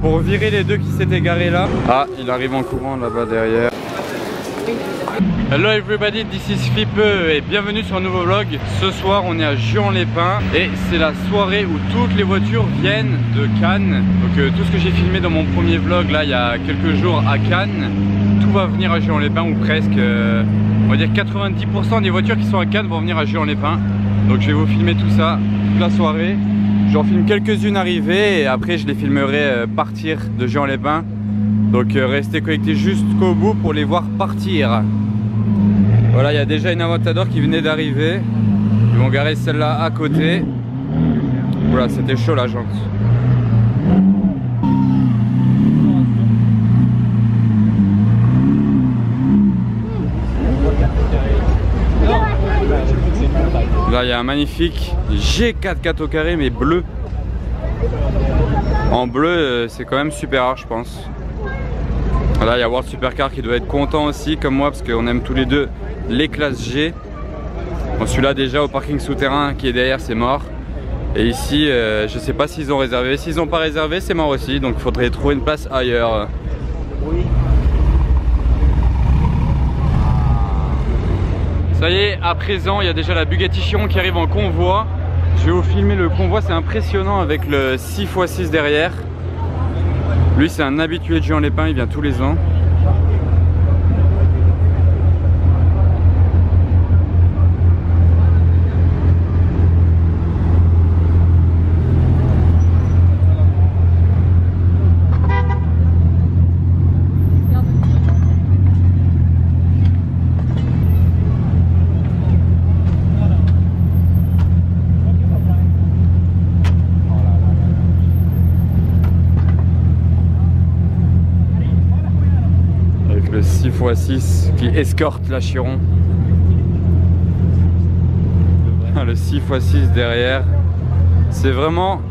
Pour virer les deux qui s'étaient garés là. Ah, il arrive en courant là-bas derrière. Hello everybody, this is Fipe et bienvenue sur un nouveau vlog. Ce soir on est à Juan-les-Pins et c'est la soirée où toutes les voitures viennent de Cannes. Donc tout ce que j'ai filmé dans mon premier vlog là il y a quelques jours à Cannes, tout va venir à Juan-les-Pins ou presque. On va dire 90% des voitures qui sont à Cannes vont venir à Juan-les-Pins. Donc je vais vous filmer tout ça toute la soirée. J'en filme quelques-unes arrivées et après je les filmerai partir de Juan-les-Pins. Donc restez connectés jusqu'au bout pour les voir partir. Voilà, il y a déjà une Aventador qui venait d'arriver. Ils vont garer celle-là à côté. Voilà, c'était chaud la jante. Là, il y a un magnifique G4 au carré, mais bleu. En bleu, c'est quand même super rare, je pense. Là, il y a World Supercar qui doit être content aussi, comme moi, parce qu'on aime tous les deux les classes G. Bon, celui-là, déjà au parking souterrain qui est derrière, c'est mort. Et ici, je sais pas s'ils ont réservé. S'ils n'ont pas réservé, c'est mort aussi. Donc, il faudrait trouver une place ailleurs. Ça y est, à présent, il y a déjà la Bugatti Chiron qui arrive en convoi. Je vais vous filmer le convoi, c'est impressionnant avec le 6x6 derrière. Lui c'est un habitué de Juan-les-Pins, il vient tous les ans. Le 6x6 qui escorte la Chiron. Le 6x6 derrière. C'est vraiment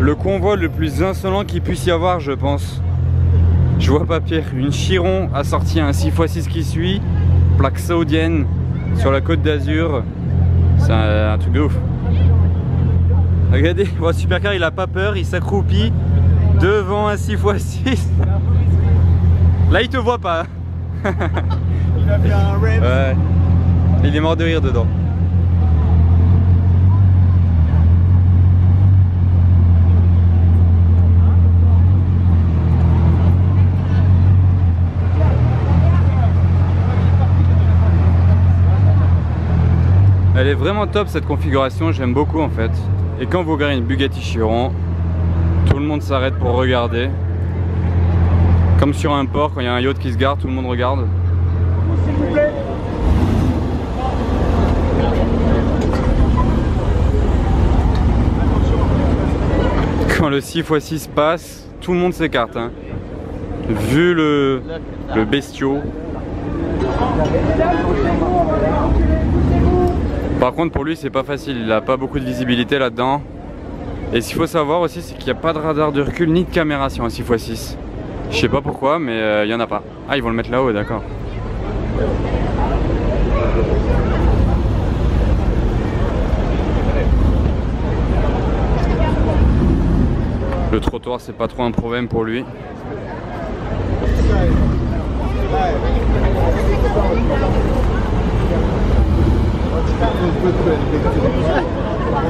le convoi le plus insolent qu'il puisse y avoir, je pense. Je vois pas pire. Une Chiron assortie à un 6x6 qui suit, plaque saoudienne sur la côte d'Azur. C'est un truc de ouf. Regardez, le Supercar il a pas peur, il s'accroupit devant un 6x6. Là il te voit pas. Il a fait un rap. Ouais. Il est mort de rire dedans. Elle est vraiment top cette configuration, j'aime beaucoup en fait. Et quand vous regardez une Bugatti Chiron, tout le monde s'arrête pour regarder. Comme sur un port, quand il y a un yacht qui se gare, tout le monde regarde. S'il vous plaît. Quand le 6x6 passe, tout le monde s'écarte. Hein. Vu le bestiau. Par contre, pour lui, c'est pas facile. Il n'a pas beaucoup de visibilité là-dedans. Et ce qu'il faut savoir aussi, c'est qu'il n'y a pas de radar de recul ni de caméra sur un 6x6. Je sais pas pourquoi, mais il y en a pas. Ah, ils vont le mettre là-haut, d'accord. Le trottoir, c'est pas trop un problème pour lui.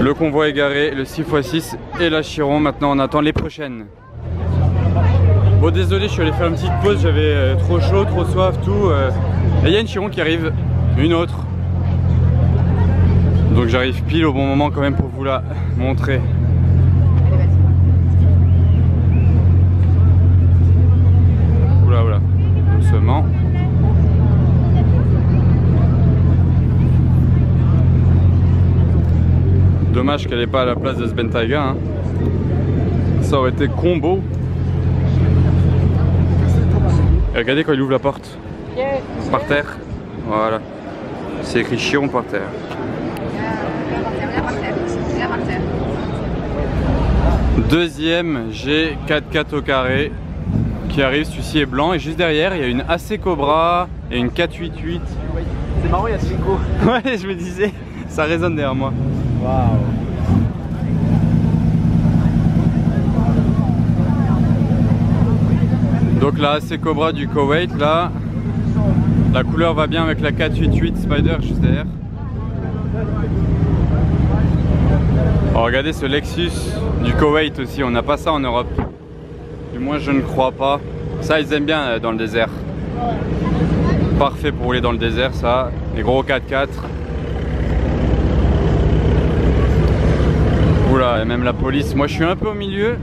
Le convoi est garé, le 6x6 et la Chiron. Maintenant, on attend les prochaines. Bon désolé, je suis allé faire une petite pause, j'avais trop chaud, trop soif, tout. Et il y a une Chiron qui arrive, une autre. Donc j'arrive pile au bon moment quand même pour vous la montrer. Oula oula, doucement. Dommage qu'elle n'est pas à la place de ce Bentayga. Hein. Ça aurait été combo. Et regardez quand il ouvre la porte. Par terre. Voilà. C'est écrit Chiron par terre. Deuxième G4 au carré qui arrive, celui-ci est blanc et juste derrière il y a une AC Cobra et une 488. C'est marrant, il y a Trico. Ouais, je me disais, ça résonne derrière moi. Waouh. Donc la AC Cobra du Koweït là, la couleur va bien avec la 488 Spider juste derrière. Oh, regardez ce Lexus du Koweït aussi, on n'a pas ça en Europe. Du moins je ne crois pas. Ça ils aiment bien dans le désert. Parfait pour rouler dans le désert ça, les gros 4x4. Oula, et même la police, moi je suis un peu au milieu.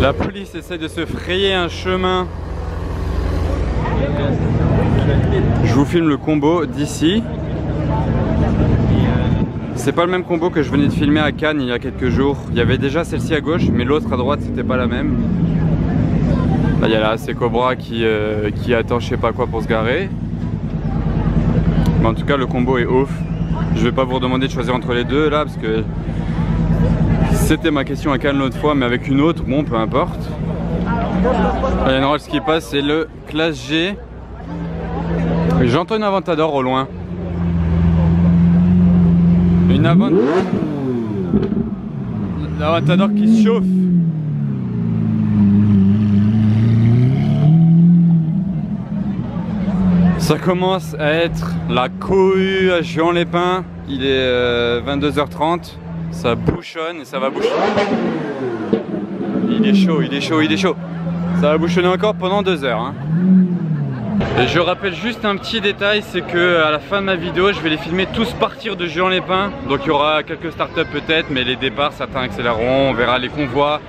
La police essaie de se frayer un chemin. Je vous filme le combo d'ici. C'est pas le même combo que je venais de filmer à Cannes il y a quelques jours. Il y avait déjà celle-ci à gauche, mais l'autre à droite c'était pas la même. Là il y a la AC Cobra qui attend je sais pas quoi pour se garer. Mais en tout cas le combo est ouf. Je vais pas vous redemander de choisir entre les deux là parce que c'était ma question à Cannes l'autre fois, mais avec une autre, bon peu importe. Il y a une Rolls qui passe, c'est le classe G. J'entends une Aventador au loin. Une Aventador qui se chauffe. Ça commence à être la cohue à Juan-les-Pins. Il est 22h30. Ça bouchonne et ça va bouchonner. Il est chaud, il est chaud, il est chaud. Ça va bouchonner encore pendant 2 heures. Hein. Et je rappelle juste un petit détail, c'est que à la fin de ma vidéo, je vais les filmer tous partir de Juan-les-Pins. Donc il y aura quelques startups peut-être, mais les départs, certains accéléreront, on verra les convois.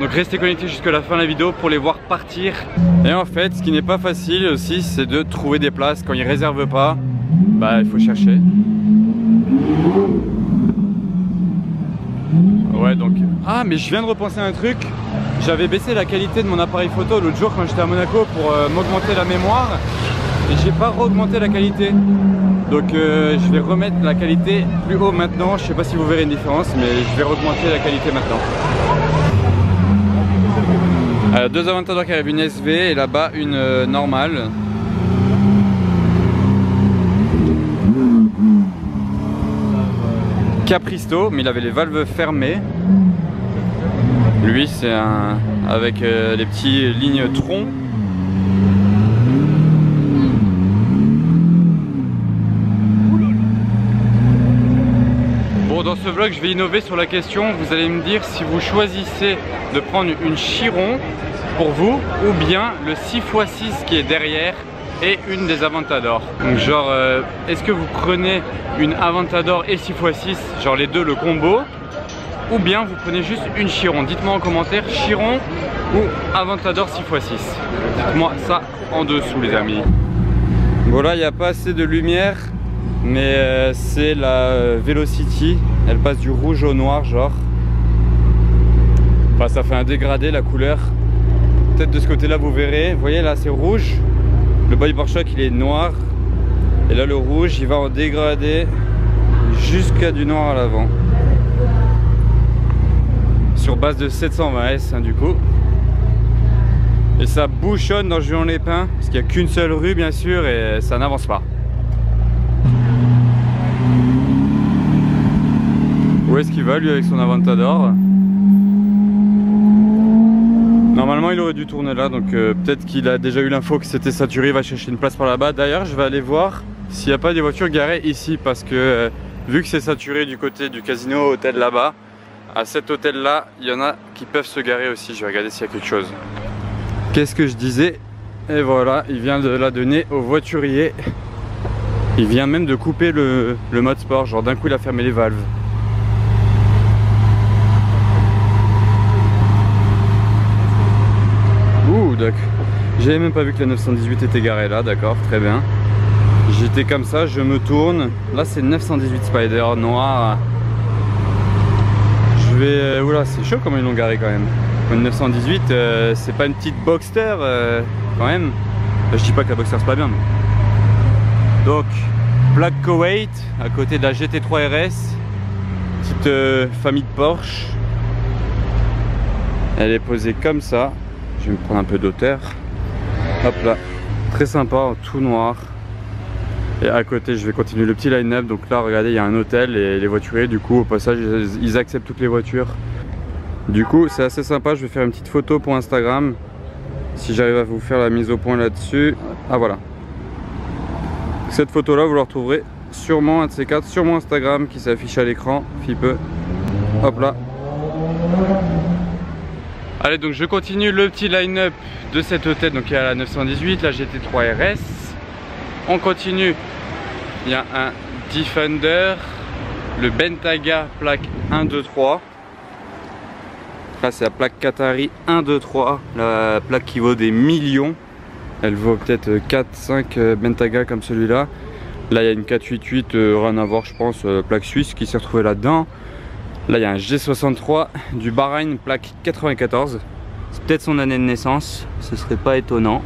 Donc restez connectés jusqu'à la fin de la vidéo pour les voir partir. Et en fait, ce qui n'est pas facile aussi, c'est de trouver des places. Quand ils réservent pas, bah il faut chercher. Ouais donc... Ah mais je viens de repenser à un truc. J'avais baissé la qualité de mon appareil photo l'autre jour quand j'étais à Monaco pour m'augmenter la mémoire. Et j'ai pas re-augmenté la qualité. Donc je vais remettre la qualité plus haut maintenant. Je sais pas si vous verrez une différence, mais je vais augmenter la qualité maintenant. 2 Aventador qui arrivent, une SV et là-bas une normale. Capristo, mais il avait les valves fermées. Lui c'est un avec les petites lignes tronc. Bon, dans ce vlog je vais innover sur la question. Vous allez me dire si vous choisissez de prendre une Chiron pour vous ou bien le 6x6 qui est derrière et une des Aventador. Donc genre est-ce que vous prenez une Aventador et 6x6, genre les deux, le combo, ou bien vous prenez juste une Chiron? Dites-moi en commentaire, Chiron ou Aventador 6x6. Dites-moi ça en dessous les amis. Bon là il n'y a pas assez de lumière, mais c'est la Velocity, elle passe du rouge au noir genre. Enfin ça fait un dégradé la couleur. Peut-être de ce côté là vous verrez, vous voyez là c'est rouge. Le body pare-choc il est noir. Et là le rouge il va en dégradé jusqu'à du noir à l'avant. Sur base de 720 S hein, du coup. Et ça bouchonne dans Juan-les-Pins parce qu'il n'y a qu'une seule rue bien sûr et ça n'avance pas. Où est-ce qu'il va lui avec son Aventador? Normalement il aurait dû tourner là, donc peut-être qu'il a déjà eu l'info que c'était saturé, il va chercher une place par là-bas. D'ailleurs je vais aller voir s'il n'y a pas des voitures garées ici, parce que vu que c'est saturé du côté du casino hôtel là-bas, à cet hôtel là il y en a qui peuvent se garer aussi. Je vais regarder s'il y a quelque chose. Qu'est-ce que je disais? Et voilà, il vient de la donner au voiturier. Il vient même de couper le mode sport, genre d'un coup il a fermé les valves. Ouh, d'accord. J'avais même pas vu que la 918 était garée là, d'accord, très bien. J'étais comme ça, je me tourne. Là c'est 918 Spider noir. Je vais... Oula, c'est chaud comment ils l'ont garé quand même. Une 918, c'est pas une petite Boxster quand même. Je dis pas que la Boxster c'est pas bien. Mais... Donc, plaque Koweït à côté de la GT3 RS. Petite famille de Porsche. Elle est posée comme ça. Je vais me prendre un peu d'auteur. Hop là, très sympa, en tout noir. Et à côté, je vais continuer le petit line-up. Donc là, regardez, il y a un hôtel et les voituriers, du coup, au passage, ils acceptent toutes les voitures. Du coup, c'est assez sympa. Je vais faire une petite photo pour Instagram. Si j'arrive à vous faire la mise au point là-dessus. Ah voilà. Cette photo-là, vous la retrouverez sûrement, un de ces quatre, sur mon Instagram qui s'affiche à l'écran. Fipeux. Hop là. Allez, donc je continue le petit line-up de cet hôtel. Donc il y a la 918, la GT3 RS. On continue. Il y a un Defender, le Bentayga plaque 1, 2, 3. Là c'est la plaque Qatari 1, 2, 3. La plaque qui vaut des millions. Elle vaut peut-être 4, 5 Bentayga comme celui-là. Là il y a une 488, rien à voir je pense, plaque suisse qui s'est retrouvée là-dedans. Là il y a un G63 du Bahreïn, plaque 94. C'est peut-être son année de naissance, ce serait pas étonnant.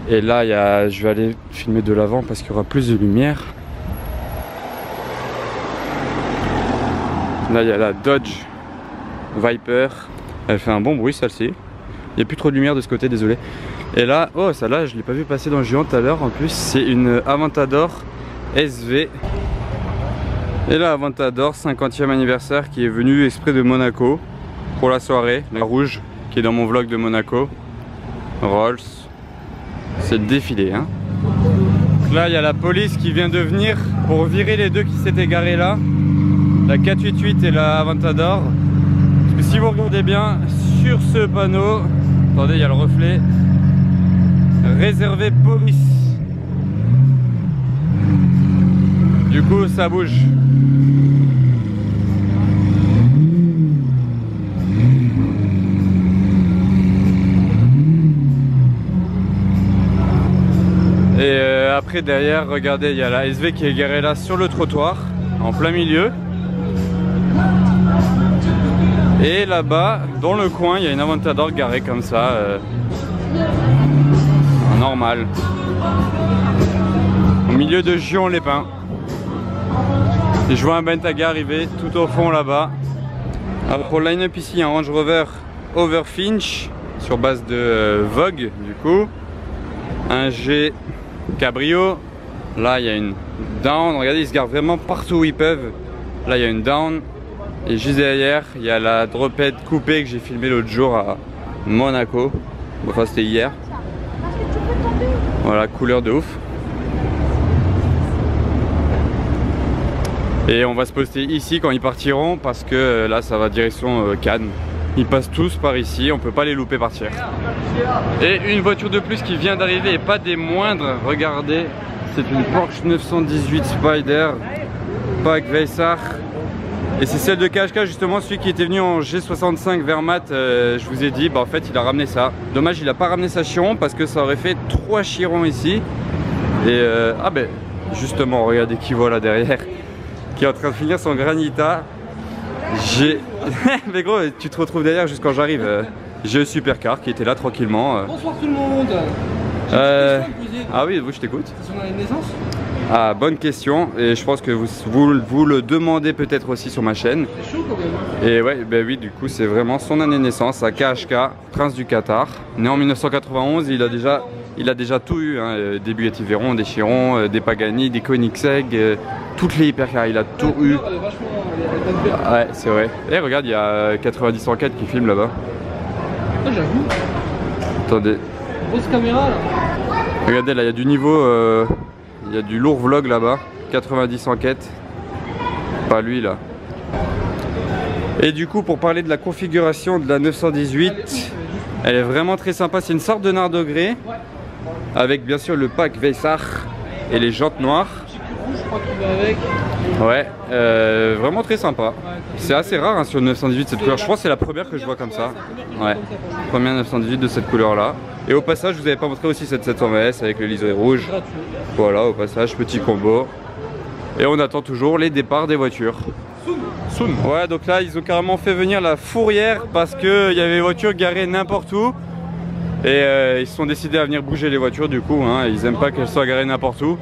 Et là je vais aller filmer de l'avant parce qu'il y aura plus de lumière. Là il y a la Dodge Viper. Elle fait un bon bruit celle-ci. Il n'y a plus trop de lumière de ce côté, désolé. Et là, oh celle-là je ne l'ai pas vu passer dans le géant tout à l'heure. En plus c'est une Aventador SV. Et la Aventador 50e anniversaire qui est venue exprès de Monaco pour la soirée. La rouge qui est dans mon vlog de Monaco. Rolls. C'est le défilé hein. Là il y a la police qui vient de venir pour virer les deux qui s'étaient garés là. La 488 et la Aventador. Parce que si vous regardez bien sur ce panneau, attendez il y a le reflet, réservé police. Du coup ça bouge. Et après derrière, regardez, il y a la SV qui est garée là sur le trottoir, en plein milieu. Et là-bas, dans le coin, il y a une Aventador garée comme ça, normal. Au milieu de Gion-les-Pins. Et je vois un Bentayga arriver tout au fond là-bas. Alors pour le line-up ici, il y a un Range Rover Overfinch sur base de Vogue du coup. Un G Cabrio. Là il y a une Down. Regardez, ils se gardent vraiment partout où ils peuvent. Là il y a une Down. Et juste derrière, il y a la Drophead coupée que j'ai filmé l'autre jour à Monaco. Enfin c'était hier. Voilà, couleur de ouf. Et on va se poster ici quand ils partiront parce que là ça va direction Cannes. Ils passent tous par ici, on peut pas les louper partir. Et une voiture de plus qui vient d'arriver et pas des moindres, regardez. C'est une Porsche 918 Spider, Pack Weissach. Et c'est celle de KHK justement, celui qui était venu en G65 Wehrmacht, je vous ai dit, bah en fait il a ramené ça. Dommage il a pas ramené sa Chiron parce que ça aurait fait 3 Chirons ici. Et ah ben justement regardez qui voit là derrière, qui est en train de finir son Granita. Mais gros tu te retrouves derrière juste quand j'arrive. J'ai le supercar qui était là tranquillement. Bonsoir tout le monde. Ah oui, vous je t'écoute. C'est son année de naissance? Ah bonne question et je pense que vous le demandez peut-être aussi sur ma chaîne. C'est chaud quand même. Et ouais, bah oui, du coup c'est vraiment son année de naissance à KHK, Prince du Qatar. Né en 1991, il a déjà tout eu, hein. Des Bugatti Veyron, des Chiron, des Pagani, des Koenigsegg, toutes les hypercars, il a tout eu. Ouais, c'est vrai. Et regarde, il y a 90-104 qui filme là-bas. Ah, j'avoue. Attendez. Grosse caméra là. Regardez, là il y a du niveau, il y a du lourd vlog là-bas. 90-104. Pas lui là. Et du coup, pour parler de la configuration de la 918, elle est vraiment très sympa. C'est une sorte de nard de grès, avec bien sûr le pack Weissach et les jantes noires. Je crois qu'il va avec. Ouais, vraiment très sympa. C'est assez rare hein, sur une 918 cette couleur. Je crois que c'est la première que je vois comme ça. Ouais, première 918 de cette couleur là. Et au passage, je vous avais pas montré aussi cette 720S avec le liseré rouge. Voilà, au passage, petit combo. Et on attend toujours les départs des voitures. Soon. Ouais, donc là ils ont carrément fait venir la fourrière parce qu'il y avait des voitures garées n'importe où. Et ils se sont décidés à venir bouger les voitures du coup, hein. Ils aiment pas qu'elles soient garées n'importe où.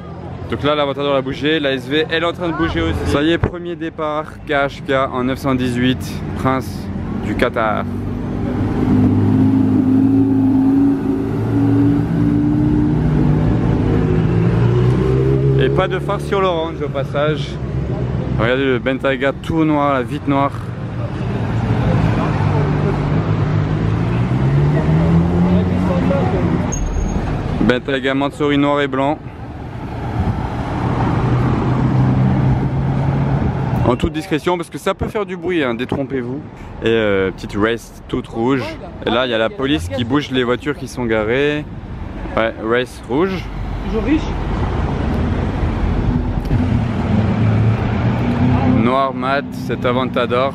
Donc là l'Aventador a bougé, la SV elle est en train de bouger aussi. Ça y est, premier départ, KHK en 918, Prince du Qatar. Pas de phare sur l'orange au passage. Regardez le Bentayga tout noir, la vitre noire. Bentayga Mansouri noir et blanc. En toute discrétion parce que ça peut faire du bruit, hein, détrompez-vous. Et petite race toute rouge. Et là il y a la police qui bouge les voitures qui sont garées. Ouais, race rouge. Toujours riche. Noir mat, c'est Aventador.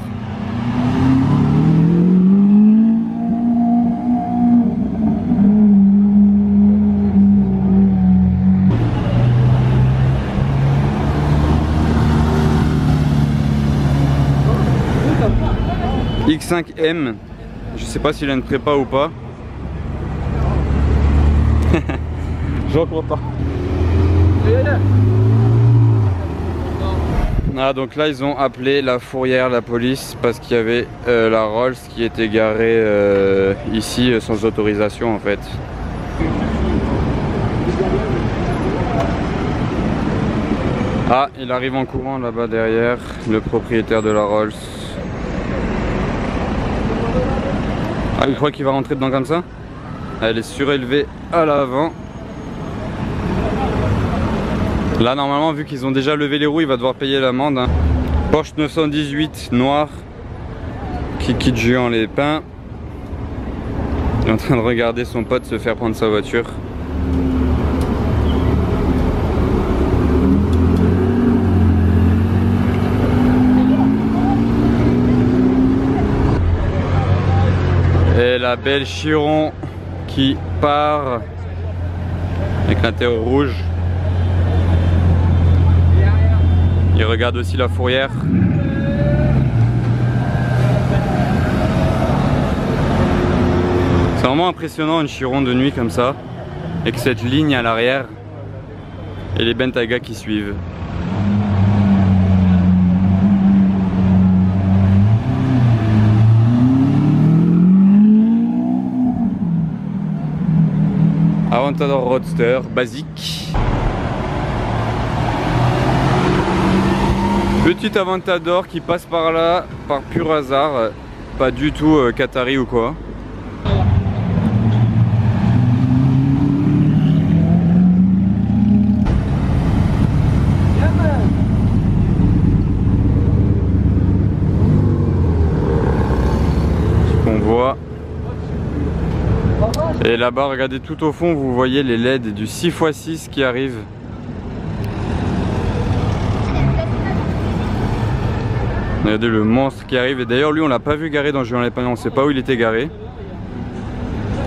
X5M, je sais pas s'il a une prépa ou pas. J'en crois pas. Ah, donc là ils ont appelé la fourrière, la police, parce qu'il y avait la Rolls qui était garée ici sans autorisation en fait. Ah, il arrive en courant là-bas derrière, le propriétaire de la Rolls. Ah, il croit qu'il va rentrer dedans comme ça? Elle est surélevée à l'avant. Là normalement vu qu'ils ont déjà levé les roues il va devoir payer l'amende, hein. Porsche 918 noir qui quitte Juan les Pins. Il est en train de regarder son pote se faire prendre sa voiture. Et la belle Chiron qui part avec l'intérieur rouge. Il regarde aussi la fourrière. C'est vraiment impressionnant une Chiron de nuit comme ça, avec cette ligne à l'arrière et les Bentayga qui suivent. Aventador Roadster basique. Petit Aventador qui passe par là par pur hasard, pas du tout Qatari ou quoi. On voit. Et là-bas, regardez tout au fond, vous voyez les LED du 6x6 qui arrivent. Regardez le monstre qui arrive. Et d'ailleurs, lui, on l'a pas vu garé dans Juan les Pins. On ne sait pas où il était garé.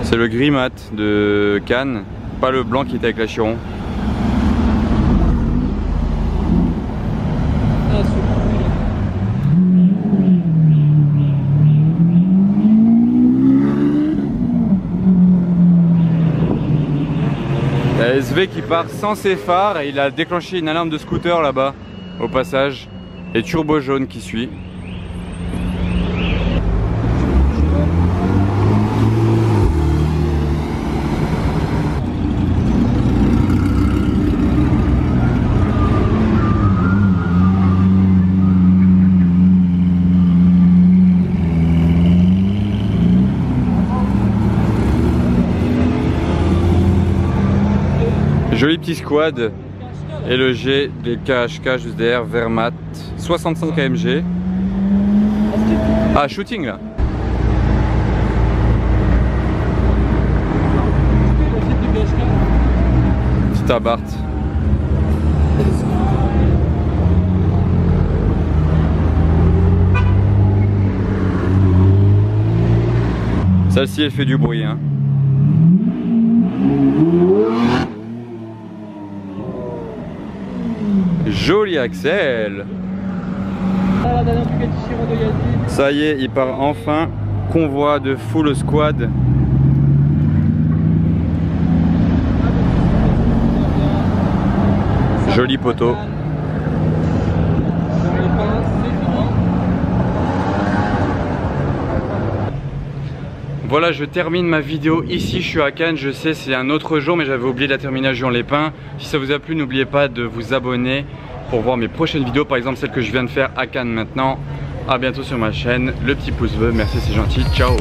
C'est le gris mat de Cannes, pas le blanc qui était avec la Chiron. Il y a SV qui part sans ses phares et il a déclenché une alarme de scooter là-bas au passage. Et turbo jaune qui suit. Joli petit squad. Et le G des KHK juste derrière, Vermat, 65 AMG. Ah, shooting là. Petit Abarth. Celle-ci elle fait du bruit, hein. Joli Axel. Ça y est, il part enfin. Convoi de full squad. Joli poteau. Voilà, je termine ma vidéo ici, je suis à Cannes, je sais c'est un autre jour mais j'avais oublié de la terminer à Juan-les-Pins. Si ça vous a plu, n'oubliez pas de vous abonner pour voir mes prochaines vidéos, par exemple celle que je viens de faire à Cannes maintenant. A bientôt sur ma chaîne, le petit pouce bleu, merci c'est gentil, ciao.